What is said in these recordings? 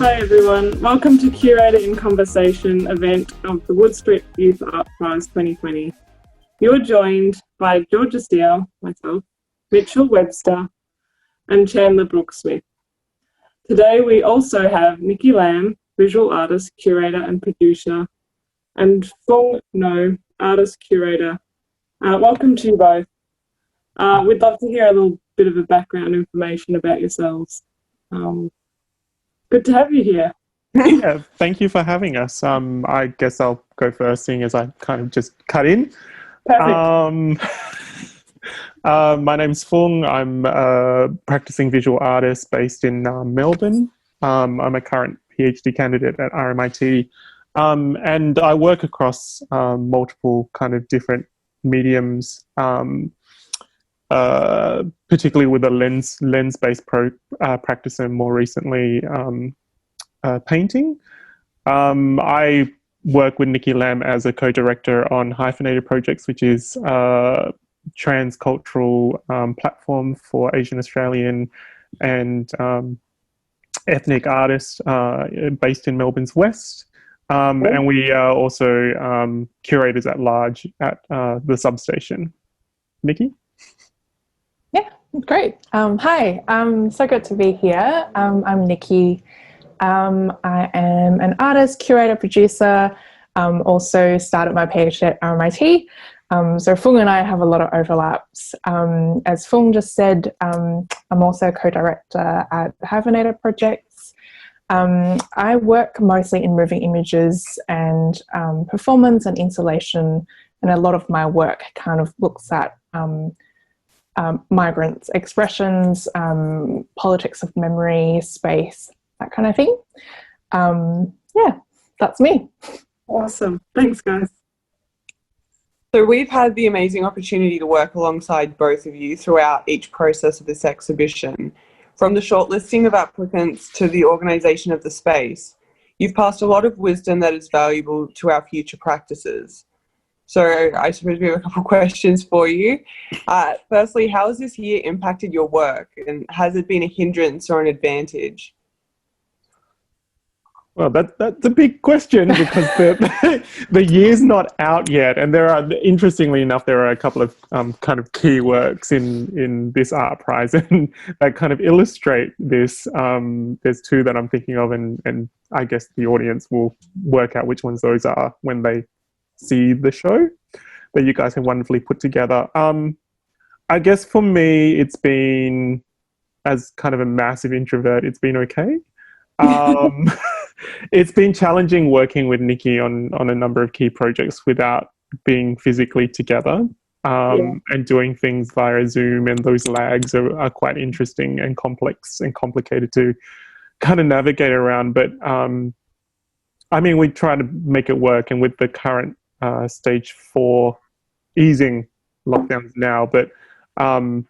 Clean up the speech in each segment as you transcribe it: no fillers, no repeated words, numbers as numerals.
Hi everyone, welcome to Curator in Conversation event of the Wood Street Youth Art Prize 2020. You're joined by Georgia Steele, myself, Mitchell Webster and Chandler Brooks-Smith. Today we also have Nikki Lam, visual artist, curator and producer, and Fung No, artist, curator. Welcome to you both. We'd love to hear a little bit of a background information about yourselves. Good to have you here. Yeah, thank you for having us. I guess I'll go first, seeing as I kind of just cut in. Perfect. My name's Fung. I'm a practicing visual artist based in Melbourne. I'm a current PhD candidate at RMIT, and I work across multiple kind of different mediums, particularly with a lens-based practice, and more recently painting. I work with Nikki Lam as a co-director on Hyphenated Projects, which is a transcultural platform for Asian Australian and ethnic artists based in Melbourne's West. And we are also curators at large at the substation. Nikki? Yeah, great. Hi, so good to be here. I'm Nikki. I am an artist, curator, producer, also started my PhD at RMIT. So Fung and I have a lot of overlaps. As Fung just said, I'm also a co-director at Hyphenated Projects. I work mostly in moving images and performance and installation, and a lot of my work kind of looks at migrants' expressions, politics of memory, space, that kind of thing. Yeah, that's me. Awesome. Thanks, guys. So we've had the amazing opportunity to work alongside both of you throughout each process of this exhibition. From the shortlisting of applicants to the organisation of the space, you've passed a lot of wisdom that is valuable to our future practices. So I suppose we have a couple of questions for you. Firstly, how has this year impacted your work, and has it been a hindrance or an advantage? Well, that's a big question, because the year's not out yet, and interestingly enough, there are a couple of kind of key works in this art prize and that kind of illustrate this. There's two that I'm thinking of, and I guess the audience will work out which ones those are when they see the show that you guys have wonderfully put together. I guess for me, it's been, as kind of a massive introvert, it's been okay. It's been challenging working with Nikki on a number of key projects without being physically together, and doing things via Zoom, and those lags are quite interesting and complex and complicated to kind of navigate around. But I mean, we try to make it work, and with the current stage 4 easing lockdowns now, but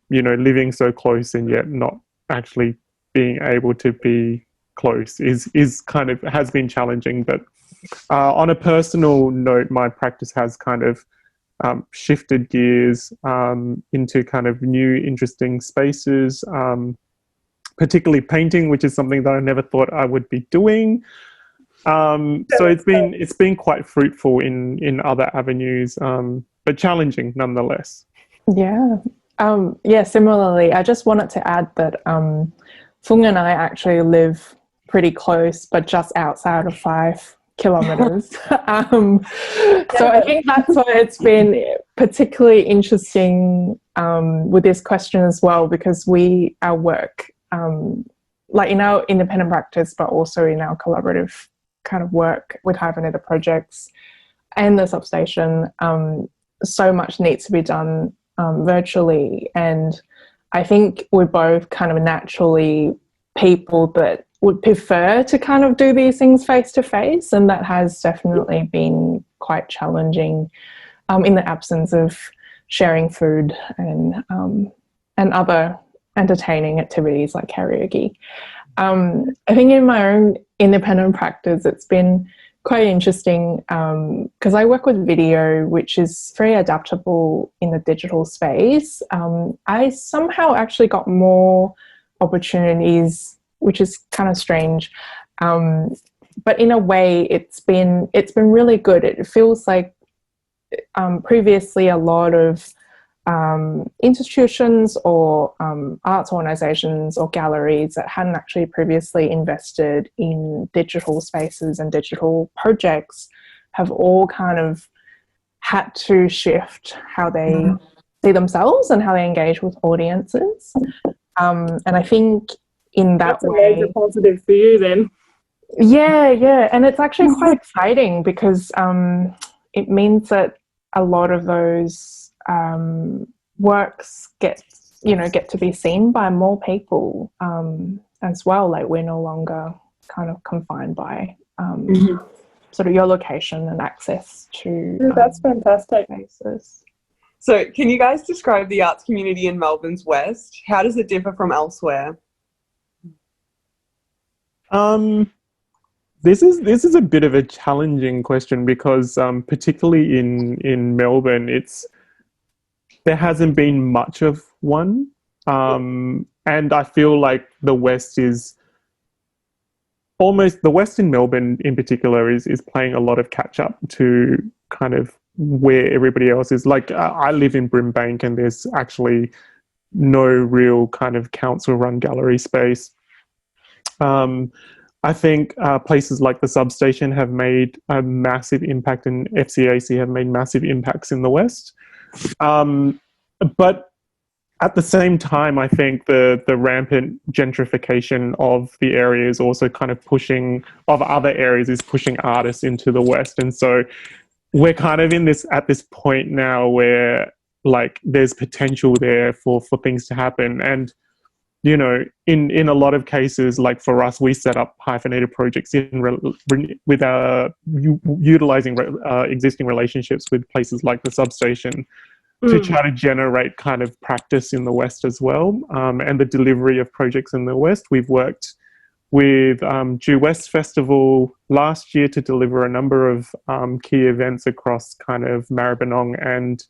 you know, living so close and yet not actually being able to be close is kind of has been challenging. But on a personal note, my practice has kind of shifted gears into kind of new interesting spaces, particularly painting, which is something that I never thought I would be doing. So it's been quite fruitful in other avenues, but challenging nonetheless. Yeah. Yeah, similarly, I just wanted to add that Fung and I actually live pretty close, but just outside of 5 kilometers. So I think that's why it's been particularly interesting with this question as well, because our work, like in our independent practice, but also in our collaborative kind of work with Hyphenated Projects and the substation, so much needs to be done virtually. And I think we're both kind of naturally people that would prefer to kind of do these things face to face, and that has definitely been quite challenging in the absence of sharing food and other entertaining activities like karaoke. I think in my own independent practice, it's been quite interesting because I work with video, which is very adaptable in the digital space. I somehow actually got more opportunities, which is kind of strange, But in a way, it's been really good. It feels like previously a lot of institutions or arts organisations or galleries that hadn't actually previously invested in digital spaces and digital projects have all kind of had to shift how they see themselves and how they engage with audiences. And I think in that way... That's a major positive for you then. Yeah. And it's actually quite exciting because it means that a lot of those works get to be seen by more people as well. Like, we're no longer kind of confined by sort of your location and access to that's fantastic. Spaces. So can you guys describe the arts community in Melbourne's West? How does it differ from elsewhere? This is a bit of a challenging question because particularly in Melbourne, there hasn't been much of one, and I feel like the West in Melbourne in particular is playing a lot of catch up to kind of where everybody else is. Like, I live in Brimbank and there's actually no real kind of council run gallery space. I think places like the Substation have made a massive impact, and FCAC have made massive impacts in the West. But at the same time, I think the rampant gentrification of the area is also kind of pushing artists into the West. And so we're kind of at this point now where, like, there's potential there for things to happen. And, you know, in a lot of cases, like for us, we set up hyphenated projects with utilizing existing relationships with places like the Substation to try to generate kind of practice in the West as well, and the delivery of projects in the West. We've worked with Due West Festival last year to deliver a number of key events across kind of Maribyrnong and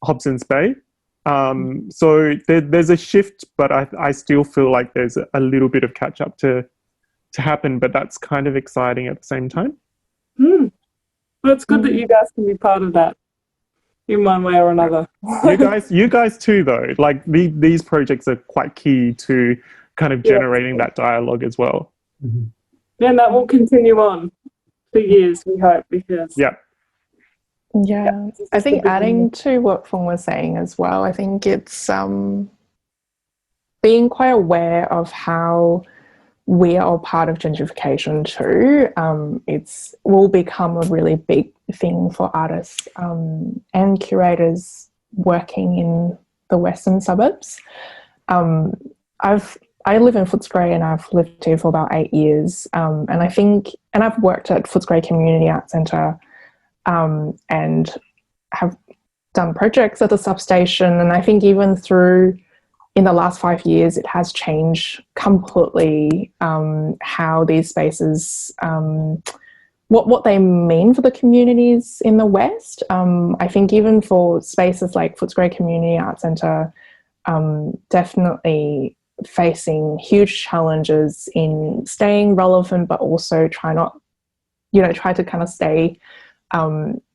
Hobson's Bay. So there's a shift, but I still feel like there's a little bit of catch up to happen, but that's kind of exciting at the same time. Well, it's good that you guys can be part of that in one way or another. You guys too, though. Like, these projects are quite key to kind of generating that dialogue as well. Yeah, and that will continue on for years, we hope, because... Yeah, I think adding to what Fung was saying as well, I think it's being quite aware of how we are all part of gentrification too. It will become a really big thing for artists and curators working in the western suburbs. I live in Footscray and I've lived here for about 8 years, and I've worked at Footscray Community Arts Centre and have done projects at the Substation, and I think even in the last 5 years, it has changed completely how these spaces, what they mean for the communities in the West. I think even for spaces like Footscray Community Arts Centre, definitely facing huge challenges in staying relevant, but also try to kind of stay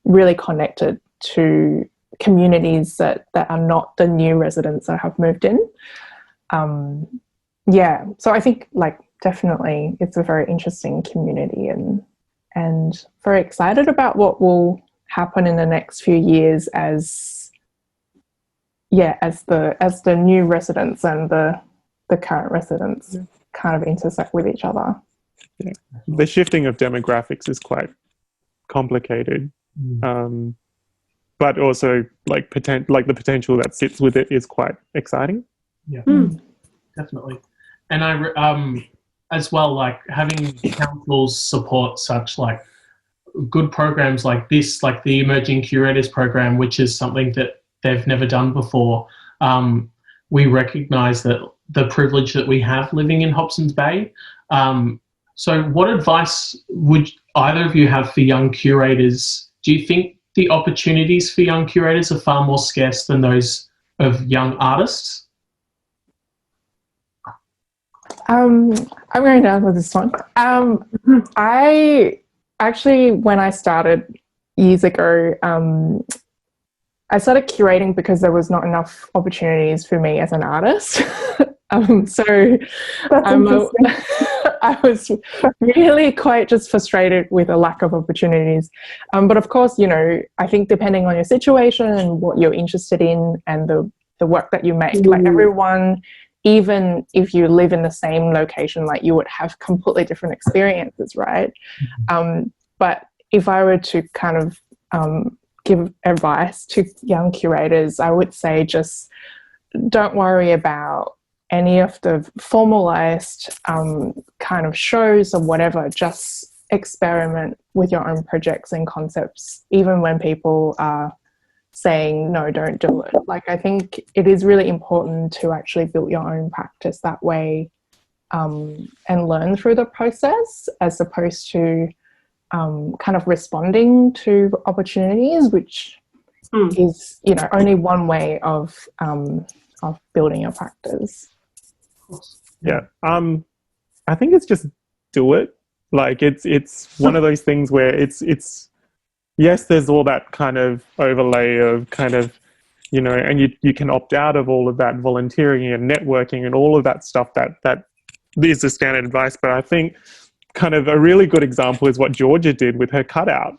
really connected to communities that are not the new residents that have moved in. So I think, like, definitely it's a very interesting community and very excited about what will happen in the next few years as the new residents and the current residents kind of intersect with each other. Yeah. The shifting of demographics is quite complicated. But also, like, the potential that sits with it is quite exciting. Yeah, definitely. And I, as well, like, having councils support such, like, good programs like this, like the Emerging Curators program, which is something that they've never done before. We recognise that the privilege that we have living in Hobson's Bay. So what advice would either of you have for young curators? Do you think the opportunities for young curators are far more scarce than those of young artists? I'm going to answer this one. I actually, when I started years ago, I started curating because there was not enough opportunities for me as an artist. So I was really quite just frustrated with a lack of opportunities. But of course, you know, I think depending on your situation and what you're interested in and the work that you make, like everyone, even if you live in the same location, like you would have completely different experiences, right? But if I were to kind of give advice to young curators, I would say just don't worry about any of the formalized kind of shows or whatever. Just experiment with your own projects and concepts, even when people are saying no, don't do it. Like, I think it is really important to actually build your own practice that way, and learn through the process, as opposed to kind of responding to opportunities, which is, you know, only one way of building your practice. Yeah. I think it's just do it. Like, it's one of those things where it's yes, there's all that kind of overlay of kind of, you know, and you can opt out of all of that volunteering and networking and all of that stuff that is the standard advice. But I think kind of a really good example is what Georgia did with her cutout.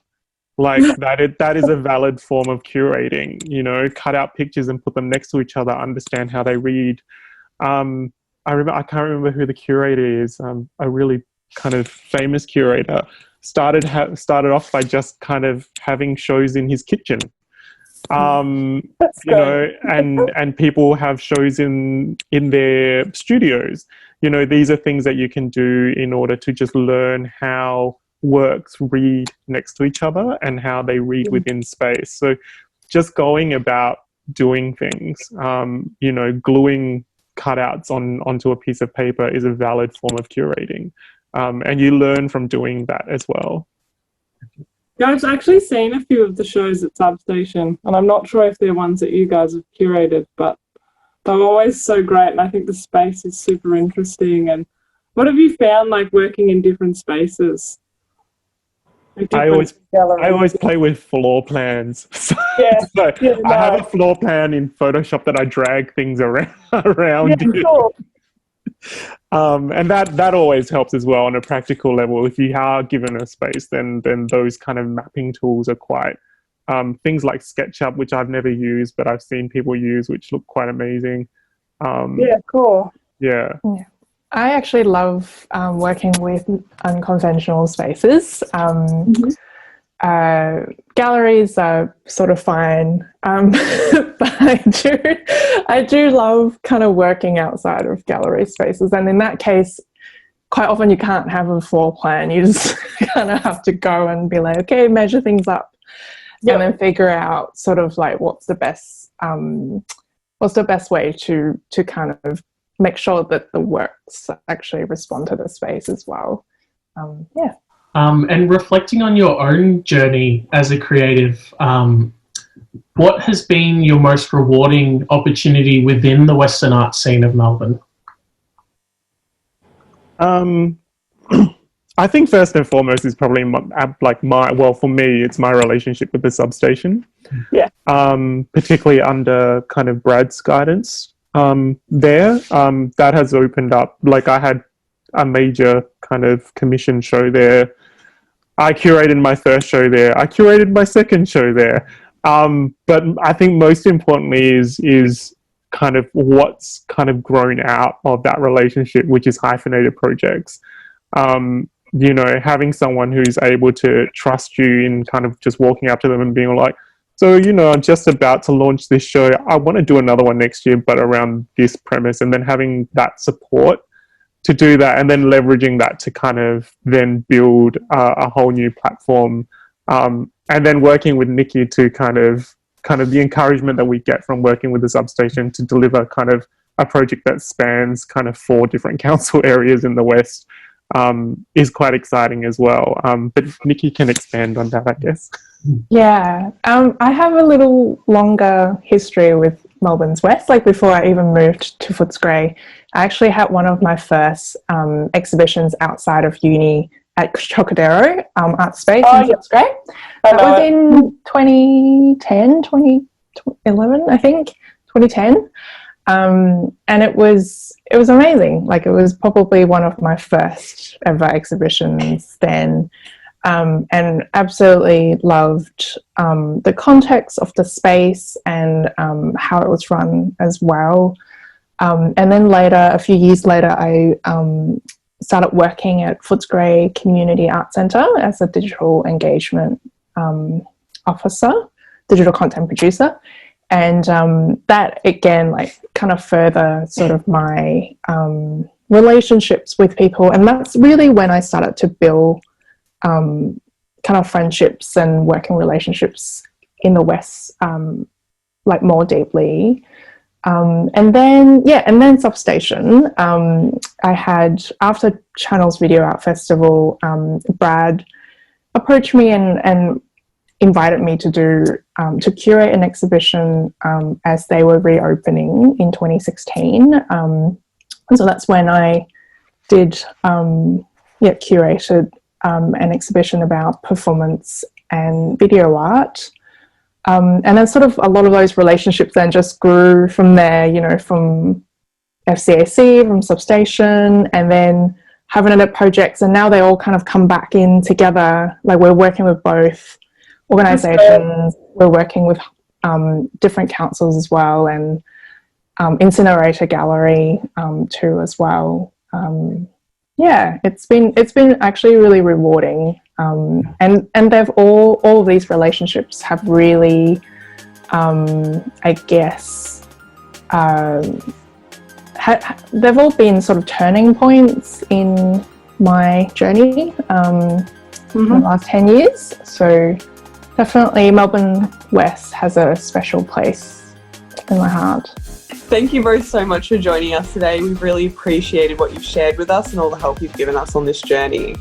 Like, that is a valid form of curating, you know, cut out pictures and put them next to each other, understand how they read. I can't remember who the curator is, a really kind of famous curator, started off by just kind of having shows in his kitchen. You know, and people have shows in their studios. You know, these are things that you can do in order to just learn how works read next to each other and how they read within space. So just going about doing things, you know, gluing cutouts onto a piece of paper is a valid form of curating. And you learn from doing that as well. Yeah, I've actually seen a few of the shows at Substation, and I'm not sure if they're ones that you guys have curated, but they're always so great, and I think the space is super interesting. And what have you found, like, working in different spaces? Like I always play with floor plans. Yeah, So I have a floor plan in Photoshop that I drag things around. Yeah, sure. And that always helps as well on a practical level. If you are given a space, then those kind of mapping tools are quite things like SketchUp, which I've never used, but I've seen people use, which look quite amazing. Yeah, cool. Yeah. I actually love working with unconventional spaces. Galleries are sort of fine, but I do love kind of working outside of gallery spaces. And in that case, quite often you can't have a floor plan. You just kind of have to go and be like, okay, measure things up, and then figure out sort of like what's the best way to kind of make sure that the works actually respond to the space as well. And reflecting on your own journey as a creative, what has been your most rewarding opportunity within the Western art scene of Melbourne? I think first and foremost is probably for me, it's my relationship with the Substation. Yeah. Particularly under kind of Brad's guidance there. That has opened up, like, I had a major kind of commission show there. I curated my first show there. I curated my second show there. But I think most importantly is kind of what's kind of grown out of that relationship, which is hyphenated projects. You know, having someone who's able to trust you in kind of just walking up to them and being like, so, you know, I'm just about to launch this show. I want to do another one next year, but around this premise, and then having that support to do that, and then leveraging that to kind of then build a whole new platform, and then working with Nikki to kind of the encouragement that we get from working with the Substation to deliver kind of a project that spans kind of 4 different council areas in the West, is quite exciting as well. But Nikki can expand on that, I guess. Yeah, I have a little longer history with Melbournes West, like before I even moved to Footscray, I actually had one of my first exhibitions outside of uni at Chocodero Art Space in Footscray. That was in 2010, 2011, I think, 2010. And it was amazing. Like, it was probably one of my first ever exhibitions then. And absolutely loved the context of the space and how it was run as well. And then later, a few years later, I started working at Footscray Community Art Centre as a digital engagement officer, digital content producer. And that, again, like, kind of further sort of my relationships with people. And that's really when I started to build kind of friendships and working relationships in the West, like, more deeply. And then Substation, I had, after Channel's Video Art Festival, Brad approached me and invited me to curate an exhibition as they were reopening in 2016. And so that's when I did, curated an exhibition about performance and video art. And then sort of a lot of those relationships then just grew from there, you know, from FCAC, from Substation, and then having other projects. And now they all kind of come back in together. Like, we're working with both organisations, we're working with different councils as well, and Incinerator Gallery too as well. It's been actually really rewarding, and they've all of these relationships have really, I guess, they've all been sort of turning points in my journey in the last 10 years. So definitely Melbourne West has a special place in my heart. Thank you both so much for joining us today. We've really appreciated what you've shared with us and all the help you've given us on this journey.